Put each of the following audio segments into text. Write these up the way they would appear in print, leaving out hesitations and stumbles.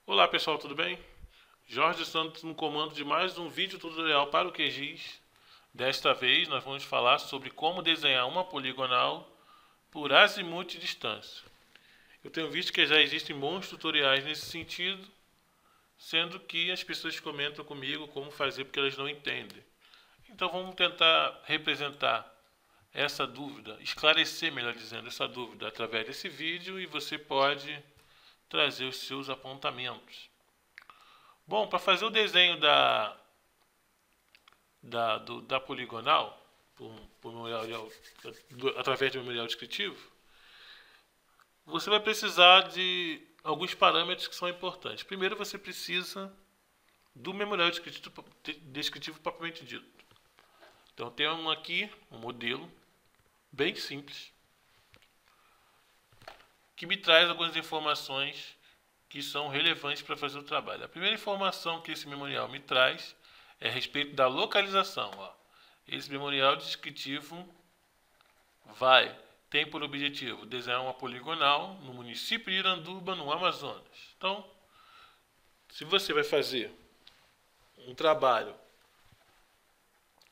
Olá pessoal, tudo bem? Jorge Santos no comando de mais um vídeo tutorial para o QGIS. Desta vez nós vamos falar sobre como desenhar uma poligonal por azimuth e distância. Eu tenho visto que já existem bons tutoriais nesse sentido, sendo que as pessoas comentam comigo como fazer porque elas não entendem. Então vamos tentar representar essa dúvida, esclarecer, melhor dizendo, essa dúvida através desse vídeo e você pode trazer os seus apontamentos. Bom, para fazer o desenho da poligonal, através de memorial descritivo, você vai precisar de alguns parâmetros que são importantes. Primeiro, você precisa do memorial descritivo propriamente dito. Então, tem aqui um modelo bem simples que me traz algumas informações que são relevantes para fazer o trabalho. A primeira informação que esse memorial me traz é a respeito da localização. Esse memorial descritivo tem por objetivo desenhar uma poligonal no município de Iranduba, no Amazonas. Então, se você vai fazer um trabalho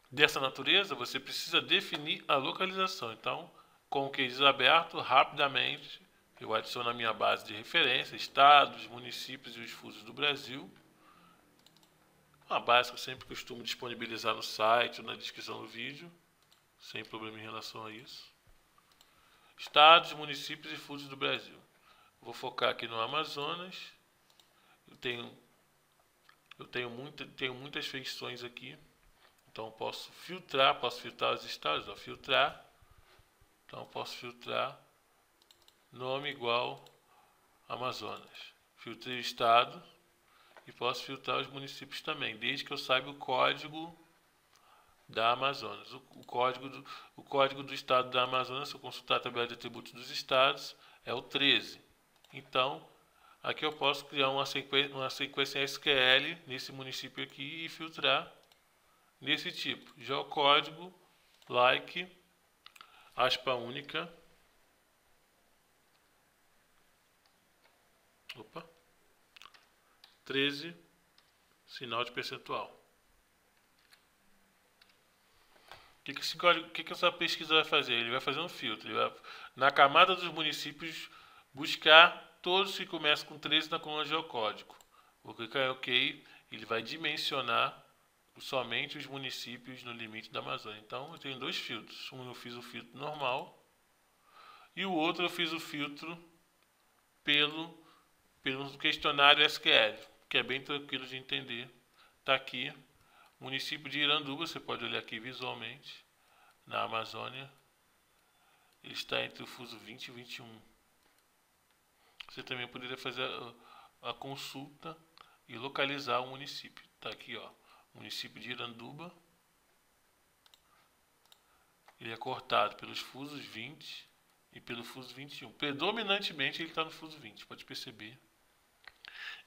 dessa natureza, você precisa definir a localização. Então, com o QGIS aberto, rapidamente eu adiciono a minha base de referência, estados, municípios e os fusos do Brasil. Uma base que eu sempre costumo disponibilizar no site ou na descrição do vídeo, sem problema em relação a isso. Estados, municípios e fusos do Brasil. Vou focar aqui no Amazonas. Eu tenho muitas feições aqui. Então posso filtrar os estados, filtrar. Então posso filtrar nome igual Amazonas. Filtrei o estado e posso filtrar os municípios também, desde que eu saiba o código da Amazonas. O código do estado da Amazonas, se eu consultar a tabela de atributos dos estados, é o 13. Então, aqui eu posso criar uma sequência SQL nesse município aqui e filtrar desse tipo. Já o código, like, aspa única, 13, sinal de percentual. O que essa pesquisa vai fazer? Ele vai fazer um filtro. Ele vai, na camada dos municípios, buscar todos que começam com 13 na coluna geocódigo. Vou clicar em OK. Ele vai dimensionar somente os municípios no limite da Amazônia. Então, eu tenho dois filtros. Um eu fiz o filtro normal e o outro eu fiz o filtro pelo questionário SQL, que é bem tranquilo de entender. Está aqui, município de Iranduba, você pode olhar aqui visualmente, na Amazônia. Ele está entre o fuso 20 e 21. Você também poderia fazer a consulta e localizar o município. Está aqui, município de Iranduba. Ele é cortado pelos fusos 20 e pelo fuso 21. Predominantemente ele está no fuso 20, pode perceber.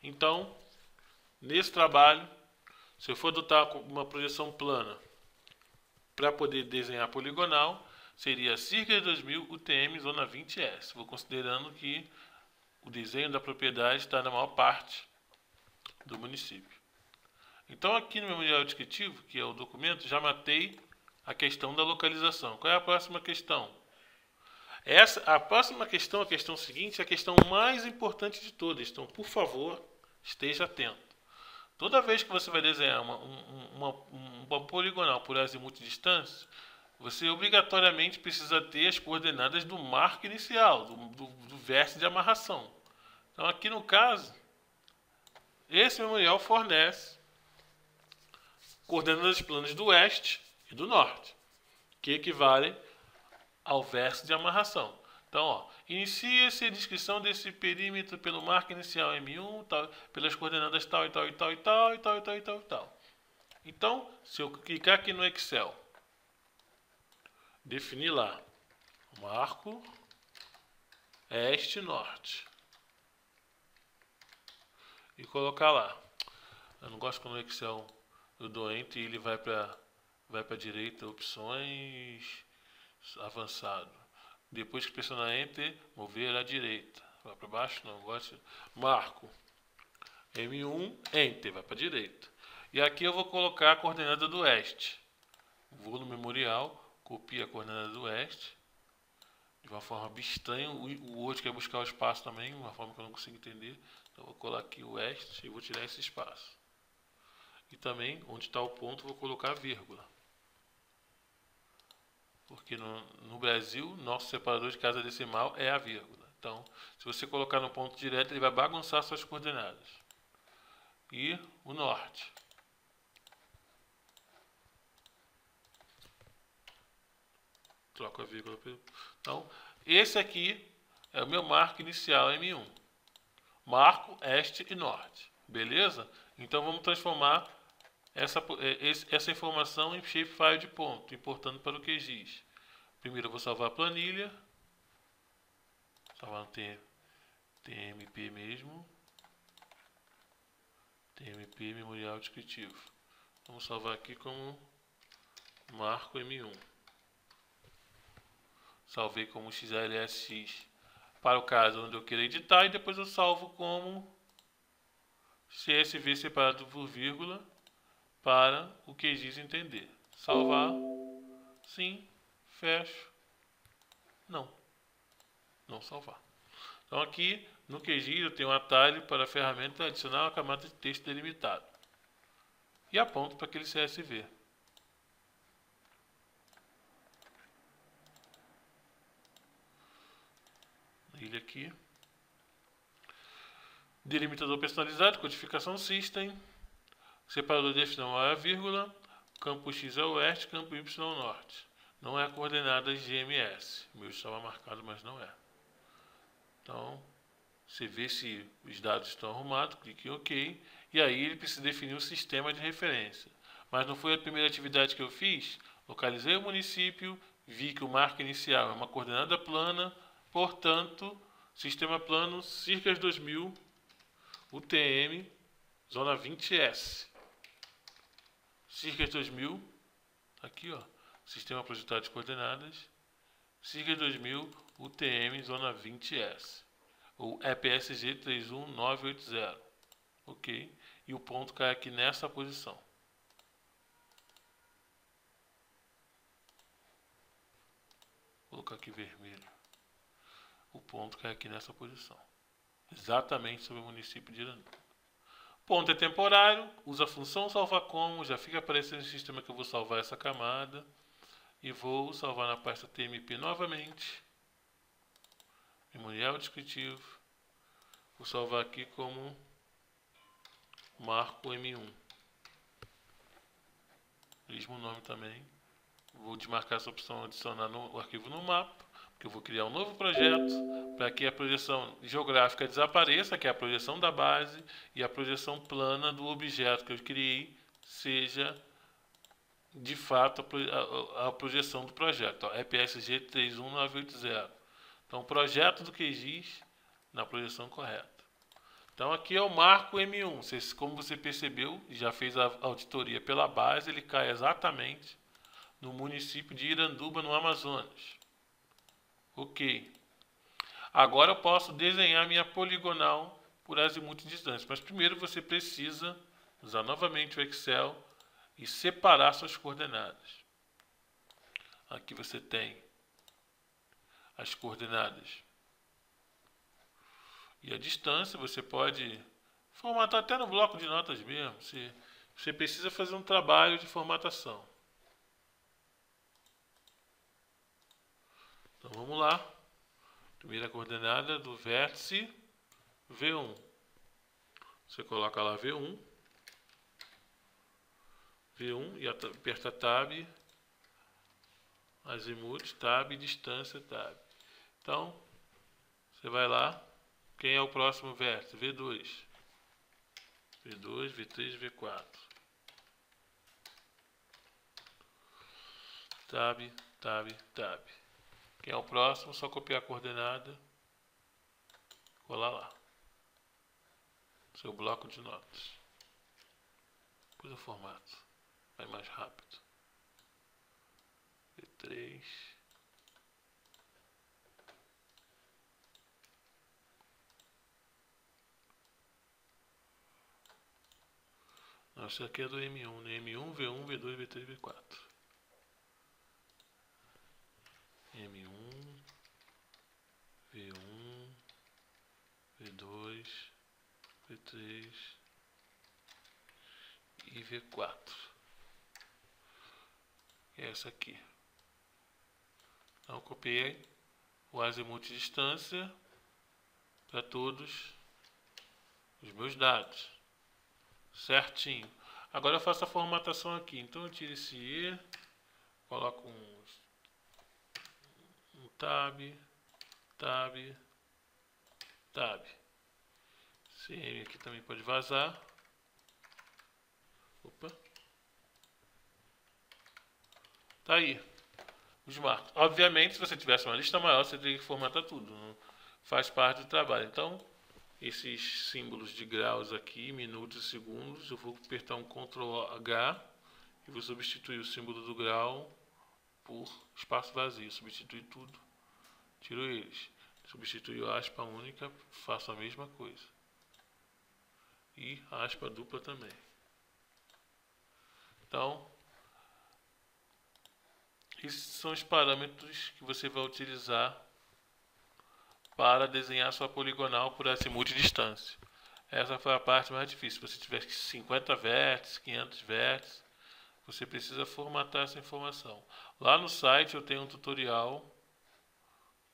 Então, nesse trabalho, se eu for adotar uma projeção plana para poder desenhar poligonal, seria Circa 2000 UTM Zona 20S. Vou considerando que o desenho da propriedade está na maior parte do município. Então, aqui no memorial descritivo, que é o documento, já matei a questão da localização. Qual é a próxima questão? A próxima questão, a questão seguinte, é a questão mais importante de todas. Então, por favor, esteja atento. Toda vez que você vai desenhar uma poligonal por azimuth e distância, você obrigatoriamente precisa ter as coordenadas do marco inicial, do vértice de amarração. Então, aqui no caso, esse memorial fornece coordenadas planas do oeste e do norte, que equivalem ao vértice de amarração. Então, inicia-se a descrição desse perímetro pelo marco inicial M1, pelas coordenadas tal e tal e tal e tal e tal e tal e tal e tal. Então, se eu clicar aqui no Excel, definir lá marco este-norte e colocar lá. Eu não gosto quando o Excel eu dou Enter e ele vai para a direita, opções, avançado. Depois que pressionar Enter, mover à direita. Vai para baixo? Não, gosto. Marco M1, Enter, vai para a direita. E aqui eu vou colocar a coordenada do oeste. Vou no memorial, copio a coordenada do oeste, de uma forma abstranha. O outro quer buscar o espaço também, de uma forma que eu não consigo entender. Então eu vou colocar aqui o oeste e vou tirar esse espaço. E também, onde está o ponto, vou colocar a vírgula. Porque no Brasil, nosso separador de casa decimal é a vírgula. Então, se você colocar no ponto direto, ele vai bagunçar suas coordenadas. E o norte. Troco a vírgula. Então, esse aqui é o meu marco inicial M1. Marco este e norte. Beleza? Então, vamos transformar essa informação em shapefile de ponto, importando para o QGIS. Primeiro eu vou salvar a planilha. Salvar no TMP mesmo. TMP memorial descritivo. Vamos salvar aqui como marco M1. Salvei como XLSX para o caso onde eu queira editar, e depois eu salvo como CSV separado por vírgula para o QGIS entender. Salvar, sim, fecho, não salvar. Então aqui no QGIS eu tenho um atalho para a ferramenta adicionar uma camada de texto delimitado. E aponto para aquele CSV. Ele aqui. Delimitador personalizado, codificação system. Separador decimal é a vírgula. Campo X é o oeste, campo Y é o norte. Não é a coordenada GMS. O meu estava marcado, mas não é. Então, você vê se os dados estão arrumados, clique em OK. E aí ele precisa definir um sistema de referência. Mas não foi a primeira atividade que eu fiz. Localizei o município, vi que o marco inicial é uma coordenada plana, portanto, sistema plano Circas 2000, UTM, zona 20S. Circas 2000, aqui ó, sistema projetado de coordenadas, Circas 2000, UTM, zona 20S. Ou EPSG 31980. Ok? E o ponto cai aqui nessa posição. Vou colocar aqui vermelho. O ponto cai aqui nessa posição. Exatamente sobre o município de Iranduba. Ponto é temporário, usa a função salvar como, já fica aparecendo no sistema que eu vou salvar essa camada. E vou salvar na pasta TMP novamente. Memorial descritivo. Vou salvar aqui como marco M1. Mesmo nome também. Vou desmarcar essa opção adicionar o arquivo no mapa, porque eu vou criar um novo projeto para que a projeção geográfica desapareça, que é a projeção da base, e a projeção plana do objeto que eu criei seja de fato a projeção do projeto. Ó, EPSG 31980. Então, o projeto do QGIS na projeção correta. Então, aqui é o marco M1. Como você percebeu, já fez a auditoria pela base, ele cai exatamente no município de Iranduba, no Amazonas. Ok. Agora eu posso desenhar minha poligonal por azimuth e distância. Mas primeiro você precisa usar novamente o Excel e separar suas coordenadas. Aqui você tem as coordenadas e a distância. Você pode formatar até no bloco de notas mesmo. Você precisa fazer um trabalho de formatação. Então vamos lá. Primeira coordenada do vértice V1. Você coloca lá V1 e aperta Tab, azimuth, Tab, distância, Tab. Então, você vai lá. Quem é o próximo vértice? V2. V2, V3, V4. Tab, Tab, Tab. Quem é o próximo? Só copiar a coordenada. Colar lá. Seu bloco de notas. Depois eu formato. Vai mais rápido. V3. isso aqui é do M1, né? M1, V1, V2, V3, V4. M1, V1, V2, V3 e V4. É essa aqui. Então copiei o azimuth de distância para todos os meus dados. Certinho. Agora eu faço a formatação aqui. Então eu tiro esse E, coloco um tab, tab, tab. Esse M aqui também pode vazar. Opa. Tá aí. Os marcos. Obviamente, se você tivesse uma lista maior, você teria que formatar tudo. Não faz parte do trabalho. Então, esses símbolos de graus aqui, minutos e segundos, eu vou apertar um Ctrl H e vou substituir o símbolo do grau por espaço vazio. Substituir tudo, tiro eles. Substituir a aspa única, faço a mesma coisa. E a aspa dupla também. Então, esses são os parâmetros que você vai utilizar para desenhar sua poligonal por azimuth de distância. Essa foi a parte mais difícil. Se você tiver 50 vértices, 500 vértices, você precisa formatar essa informação. Lá no site eu tenho um tutorial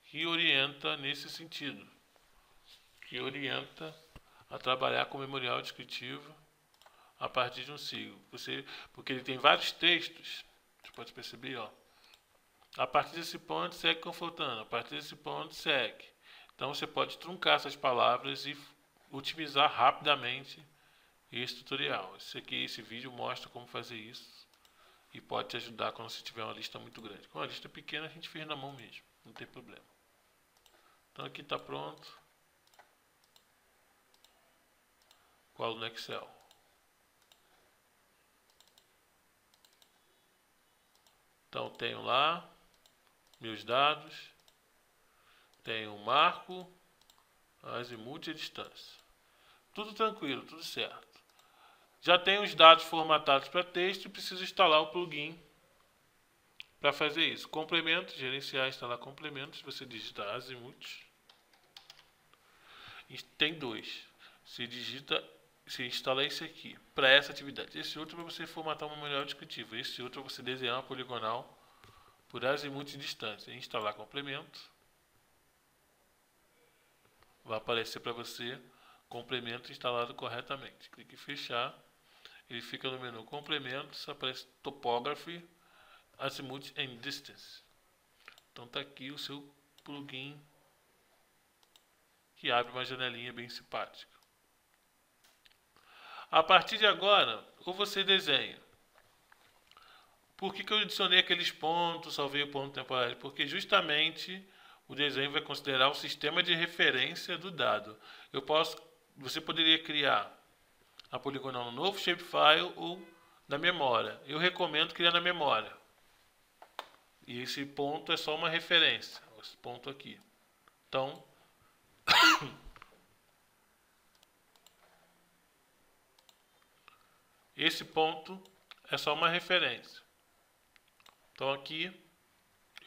que orienta nesse sentido, que orienta a trabalhar com memorial descritivo a partir de um signo. Porque ele tem vários textos, você pode perceber, ó. A partir desse ponto segue confortando, a partir desse ponto segue. Então você pode truncar essas palavras e otimizar rapidamente esse tutorial. Esse vídeo mostra como fazer isso e pode te ajudar quando você tiver uma lista muito grande. Com uma lista pequena a gente fez na mão mesmo, não tem problema. Então aqui está pronto. Colo no Excel. Então tenho lá meus dados, tenho o marco, azimuth e a distância. Tudo tranquilo, tudo certo. Já tenho os dados formatados para texto e preciso instalar o plugin para fazer isso. Complementos, gerenciar, instalar complementos. Você digita azimuth. E tem dois. Você instala esse aqui para essa atividade. Esse outro é para você formatar um memorial descritivo. Esse outro é para você desenhar uma poligonal por azimuth e distância. Instalar complemento. Vai aparecer para você complemento instalado corretamente. Clique em fechar. Ele fica no menu complementos. Aparece topography, azimuth and distance. Então está aqui o seu plugin que abre uma janelinha bem simpática. A partir de agora, ou você desenha. Por que eu adicionei aqueles pontos, salvei o ponto temporário? Porque justamente o desenho vai considerar o sistema de referência do dado. Você poderia criar a poligonal no novo shapefile ou na memória. Eu recomendo criar na memória. E esse ponto é só uma referência. Esse ponto aqui. Então, esse ponto é só uma referência. Então aqui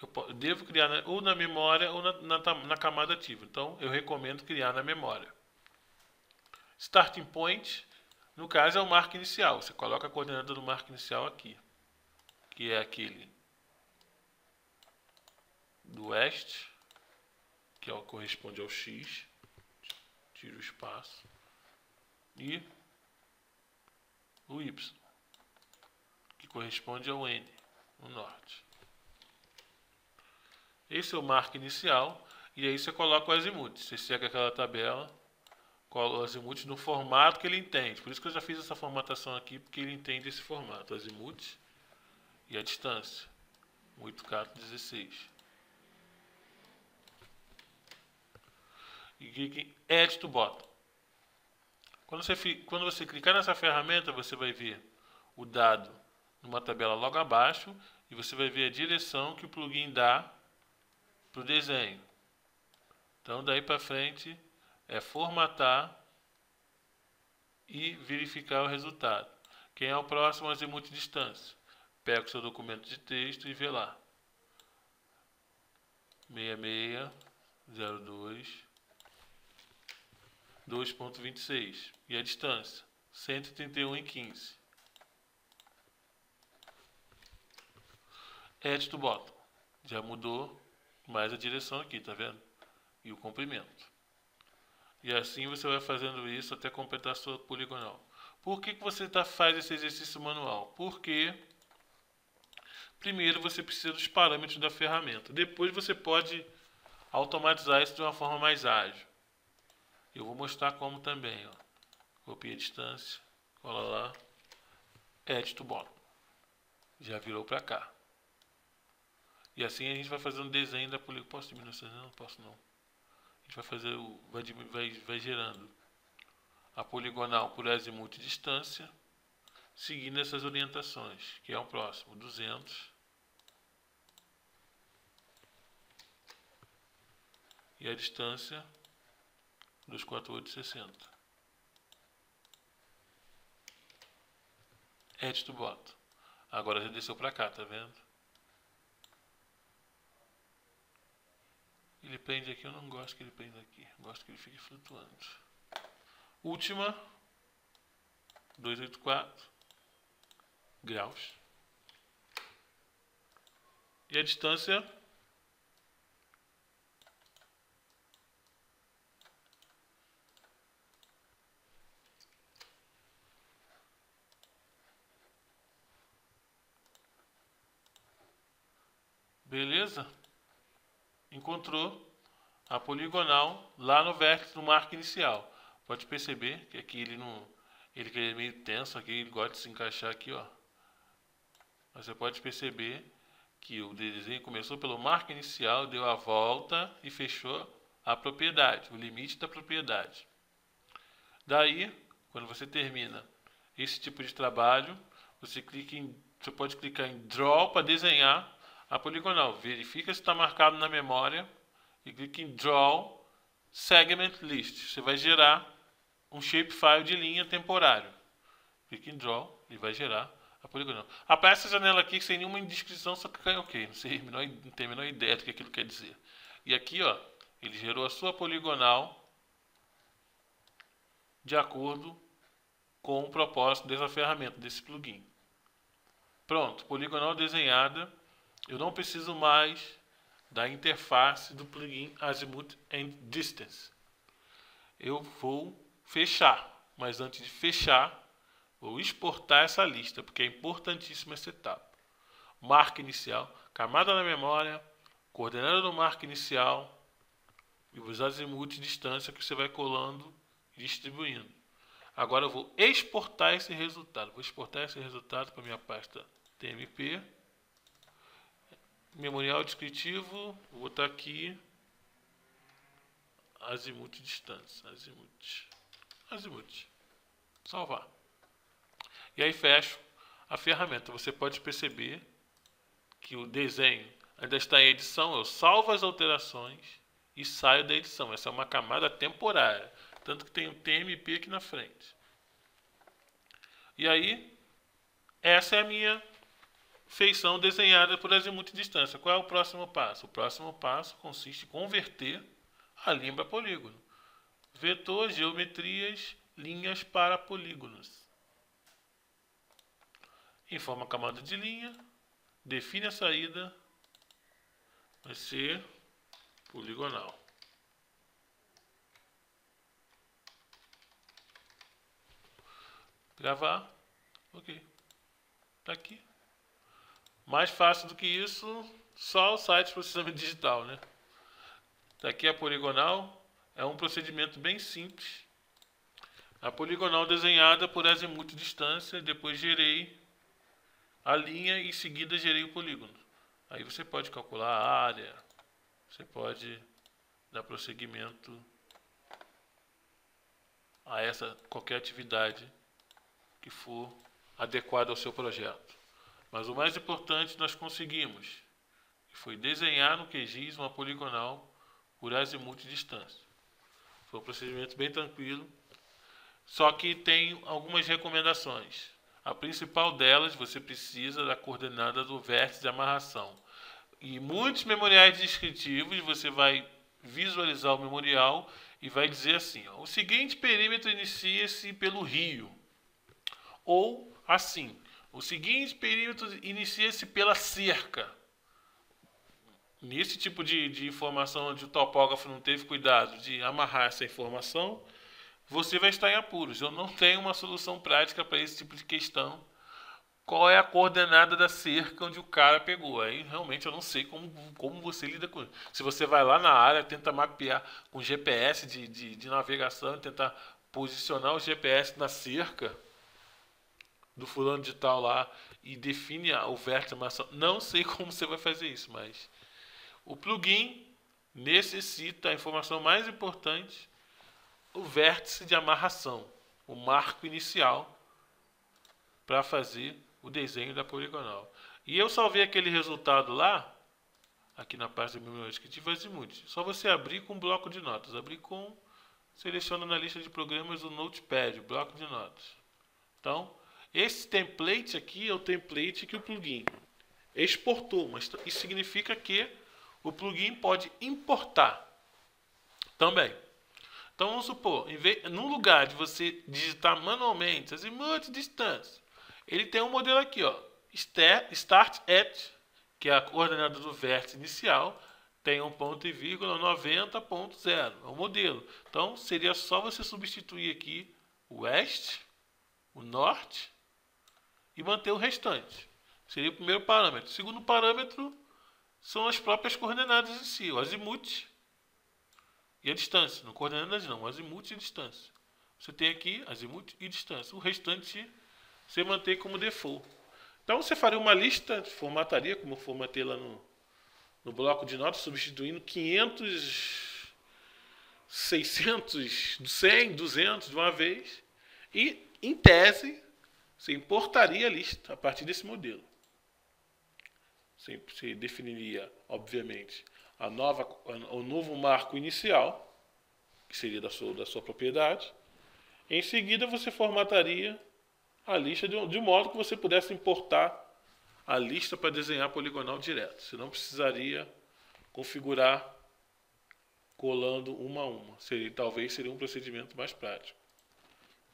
eu devo criar ou na memória ou na camada ativa. Então eu recomendo criar na memória. Starting point, no caso, é o marco inicial. Você coloca a coordenada do marco inicial aqui, que é aquele do oeste, que corresponde ao X. Tiro o espaço. E o Y, que corresponde ao N, no norte. Esse é o marco inicial. E aí você coloca o azimuth. Você segue aquela tabela, coloca o azimuth no formato que ele entende. Por isso que eu já fiz essa formatação aqui, porque ele entende esse formato. Azimuth e a distância. 8K16. E clique em Add to Bottom. Quando você clicar nessa ferramenta, você vai ver o dado numa tabela logo abaixo e você vai ver a direção que o plugin dá para o desenho. Então, daí para frente, é formatar e verificar o resultado. Quem é o próximo? Azimuth distância. Pega o seu documento de texto e vê lá. 6602 2.26. E a distância? 131,15. Edit to bottom. Já mudou mais a direção aqui, tá vendo? E o comprimento. E assim você vai fazendo isso até completar a sua poligonal. Por que você faz esse exercício manual? Porque primeiro você precisa dos parâmetros da ferramenta. Depois você pode automatizar isso de uma forma mais ágil. Eu vou mostrar como também. Ó. Copia a distância, cola lá, edit to bottom. Já virou para cá. E assim a gente vai fazer um desenho da poligonal. Posso diminuir isso? Não posso não. A gente vai fazer vai gerando a poligonal por azimuth e distância, seguindo essas orientações, que é o próximo, 200. E a distância, 248,60. Edit to bottom. Agora já desceu para cá, tá vendo? Ele prende aqui, eu não gosto que ele prenda aqui. Eu gosto que ele fique flutuando. Última, 284 graus. E a distância, beleza? Encontrou a poligonal lá no vértice do marco inicial. Pode perceber que aqui ele é meio tenso aqui, ele gosta de se encaixar aqui, ó. Mas você pode perceber que o desenho começou pelo marco inicial, deu a volta e fechou a propriedade, o limite da propriedade. Daí, quando você termina esse tipo de trabalho, você pode clicar em Draw para desenhar a poligonal. Verifica se está marcado na memória e clique em Draw Segment List. Você vai gerar um shapefile de linha temporário. Clique em Draw e vai gerar a poligonal. Aparece essa janela aqui sem nenhuma descrição, só clicar em OK. Não tem a menor ideia do que aquilo quer dizer. E aqui, ó, ele gerou a sua poligonal de acordo com o propósito dessa ferramenta, desse plugin. Pronto, poligonal desenhada. Eu não preciso mais da interface do plugin Azimuth and Distance. Eu vou fechar, mas antes de fechar, vou exportar essa lista, porque é importantíssima essa etapa. Marca inicial, camada na memória, coordenada do marco inicial e os azimuth de distância que você vai colando e distribuindo. Agora eu vou exportar esse resultado. Vou exportar esse resultado para a minha pasta TMP. Memorial descritivo, vou botar aqui azimuth distância, azimuth, salvar. E aí fecho a ferramenta. Você pode perceber que o desenho ainda está em edição, eu salvo as alterações e saio da edição. Essa é uma camada temporária, tanto que tem o TMP aqui na frente. E aí, essa é a minha feição desenhada por azimuth e distância. Qual é o próximo passo? O próximo passo consiste em converter a linha para polígono. Vetor, geometrias, linhas para polígonos. Informa a camada de linha, define a saída, vai ser poligonal. Gravar, ok. Está aqui. Mais fácil do que isso, só o site de processamento digital, né? Tá aqui a poligonal, é um procedimento bem simples. A poligonal desenhada por azimuth distância, depois gerei a linha e em seguida gerei o polígono. Aí você pode calcular a área, você pode dar prosseguimento a qualquer atividade que for adequada ao seu projeto. Mas o mais importante nós conseguimos, que foi desenhar no QGIS uma poligonal por azimuth distância. Foi um procedimento bem tranquilo, só que tem algumas recomendações. A principal delas, você precisa da coordenada do vértice de amarração. E muitos memoriais descritivos, você vai visualizar o memorial e vai dizer assim, ó, o seguinte perímetro inicia-se pelo rio. Ou assim, o seguinte perímetro inicia-se pela cerca. Nesse tipo de informação onde o topógrafo não teve cuidado de amarrar essa informação, você vai estar em apuros. Eu não tenho uma solução prática para esse tipo de questão. Qual é a coordenada da cerca onde o cara pegou? Aí realmente eu não sei como você lida com isso. Se você vai lá na área, tenta mapear com GPS de navegação, tentar posicionar o GPS na cerca do fulano de tal lá e define o vértice de amarração. Não sei como você vai fazer isso, mas o plugin necessita a informação mais importante, o vértice de amarração, o marco inicial para fazer o desenho da poligonal. E eu salvei aquele resultado lá, aqui na parte do memorial descritivo, Azimuth. Só você abrir com um bloco de notas. Seleciona na lista de programas o Notepad, bloco de notas. Então, esse template aqui é o template que o plugin exportou, mas isso significa que o plugin pode importar também. Então, vamos supor, no lugar de você digitar manualmente azimuth, distância, ele tem um modelo aqui, ó, start at, que é a coordenada do vértice inicial, tem um ponto e vírgula 90.0, é o modelo. Então, seria só você substituir aqui o oeste, o norte e manter o restante. Seria o primeiro parâmetro. O segundo parâmetro são as próprias coordenadas em si, o azimuth e a distância. Não coordenadas não, azimuth e distância. Você tem aqui azimuth e distância. O restante você mantém como default. Então você faria uma lista, formataria, como eu formatei lá no bloco de notas, substituindo 500, 600, 100, 200 de uma vez. E, em tese, você importaria a lista a partir desse modelo. Você definiria, obviamente, o novo marco inicial, que seria da sua propriedade. Em seguida, você formataria a lista de modo que você pudesse importar a lista para desenhar poligonal direto. Você não precisaria configurar colando uma a uma. Talvez seria um procedimento mais prático.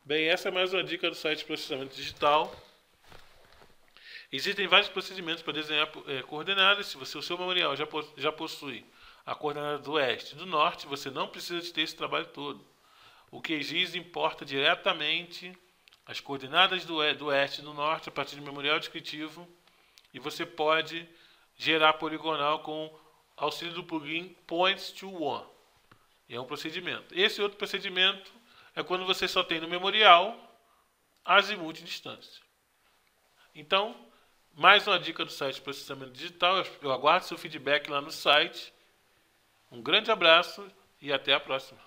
Bem, essa é mais uma dica do site de processamento digital. Existem vários procedimentos para desenhar coordenadas. Se o seu memorial já possui a coordenada do oeste e do norte, você não precisa de ter esse trabalho todo. O QGIS importa diretamente as coordenadas do oeste e do norte a partir do memorial descritivo e você pode gerar poligonal com auxílio do plugin Points to One. E é um procedimento. Esse outro procedimento é quando você só tem no memorial azimuth e distância. Então, mais uma dica do site de processamento digital. Eu aguardo seu feedback lá no site. Um grande abraço e até a próxima.